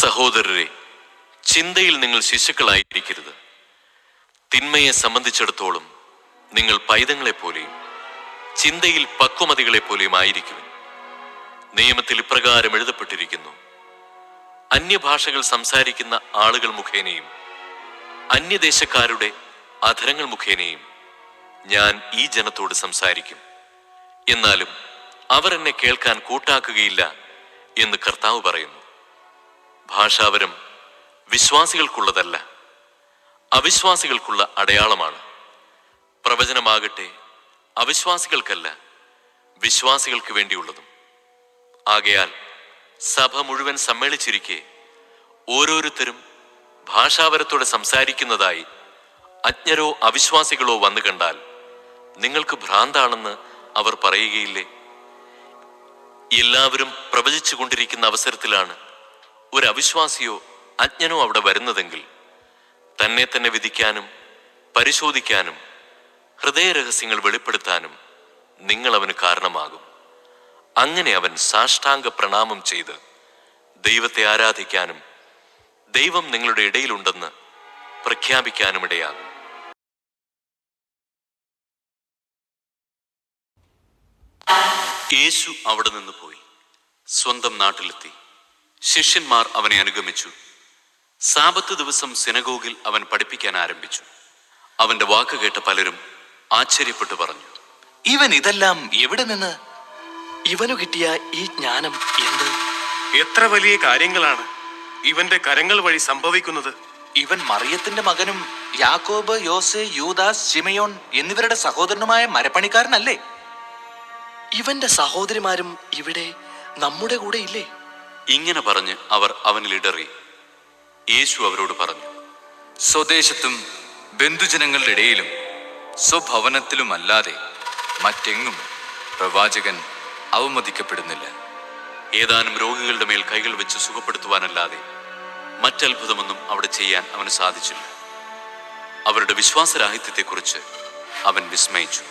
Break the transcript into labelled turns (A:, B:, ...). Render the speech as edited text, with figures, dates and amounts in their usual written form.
A: സഹോദരരെ, ചിന്തയിൽ നിങ്ങൾ ശിശുക്കളായിരിക്കരുത്. തിന്മയെ സംബന്ധിച്ചിടത്തോളം നിങ്ങൾ പൈതങ്ങളെപ്പോലെയും ചിന്തയിൽ പക്വമതികളെപ്പോലെയും ആയിരിക്കുവിൻ. നിയമത്തിൽ ഇപ്രകാരം എഴുതപ്പെട്ടിരിക്കുന്നു: അന്യഭാഷകൾ സംസാരിക്കുന്ന ആളുകൾ മുഖേനയും അന്യദേശക്കാരുടെ അധരങ്ങൾ മുഖേനയും ഞാൻ ഈ ജനത്തോട് സംസാരിക്കും, എന്നാലും അവർ എന്നെ കേൾക്കാൻ കൂട്ടാക്കുകയില്ല എന്ന് കർത്താവ് പറയുന്നു. ഭാഷാവരം വിശ്വാസികൾക്കുള്ളതല്ല, അവിശ്വാസികൾക്കുള്ള അടയാളമാണ്. പ്രവചനമാകട്ടെ അവിശ്വാസികൾക്കല്ല, വിശ്വാസികൾക്ക് വേണ്ടിയുള്ളതും. ആകയാൽ സഭ മുഴുവൻ സമ്മേളിച്ചിരിക്കെ ഓരോരുത്തരും ഭാഷാവരത്തോടെ സംസാരിക്കുന്നതായി അജ്ഞരോ അവിശ്വാസികളോ വന്നു കണ്ടാൽ നിങ്ങൾക്ക് ഭ്രാന്താണെന്ന് അവർ പറയുകയില്ലേ? എല്ലാവരും പ്രവചിച്ചു കൊണ്ടിരിക്കുന്ന അവസരത്തിലാണ് ഒരു അവിശ്വാസിയോ അജ്ഞനോ അവിടെ വരുന്നതെങ്കിൽ തന്നെ തന്നെ വിധിക്കാനും പരിശോധിക്കാനും ഹൃദയരഹസ്യങ്ങൾ വെളിപ്പെടുത്താനും നിങ്ങൾ അവന് കാരണമാകും. അങ്ങനെ അവൻ സാഷ്ടാംഗ പ്രണാമം ചെയ്ത് ദൈവത്തെ ആരാധിക്കാനും ദൈവം നിങ്ങളുടെ ഇടയിലുണ്ടെന്ന് പ്രഖ്യാപിക്കാനും ഇടയാകും. യേശു അവിടെ നിന്ന് പോയി സ്വന്തം നാട്ടിലെത്തി. ശിഷ്യന്മാർ അവനെ അനുഗമിച്ചു. സാബത്ത് ദിവസം സിനഗോഗിൽ അവൻ പഠിപ്പിക്കാൻ ആരംഭിച്ചു. അവന്റെ വാക്ക് കേട്ട പലരും ആശ്ചര്യപ്പെട്ടു പറഞ്ഞു,
B: ഇവൻ ഇതെല്ലാം എവിടെ നിന്ന്?
C: ഇവനു കിട്ടിയ ഈ ജ്ഞാനം എന്ത്?
D: എത്ര വലിയ കാര്യങ്ങളാണ് ഇവന്റെ കരങ്ങൾ വഴി സംഭവിക്കുന്നത്.
B: ഇവൻ മറിയത്തിന്റെ മകനും യാക്കോബ്, യോസെ, യൂദാസ്, ശിമയോൻ എന്നിവരുടെ സഹോദരനുമായ മരപ്പണിക്കാരനല്ലേ?
C: ഇവന്റെ സഹോദരിമാരും ഇവിടെ നമ്മുടെ കൂടെ ഇല്ലേ?
A: ഇങ്ങനെ പറഞ്ഞ് അവർ അവനിൽ ഇടറി. യേശു അവരോട് പറഞ്ഞു,
E: സ്വദേശത്തും ബന്ധുജനങ്ങളുടെ ഇടയിലും സ്വഭവനത്തിലുമല്ലാതെ മറ്റെങ്ങും പ്രവാചകൻ അവമതിക്കപ്പെടുന്നില്ല.
A: ഏതാനും രോഗികളുടെ മേൽ കൈകൾ വെച്ച് സുഖപ്പെടുത്തുവാനല്ലാതെ മറ്റത്ഭുതമൊന്നും അവിടെ ചെയ്യാൻ അവന് സാധിച്ചില്ല. അവരുടെ വിശ്വാസരാഹിത്യത്തെക്കുറിച്ച് അവൻ വിസ്മയിച്ചു.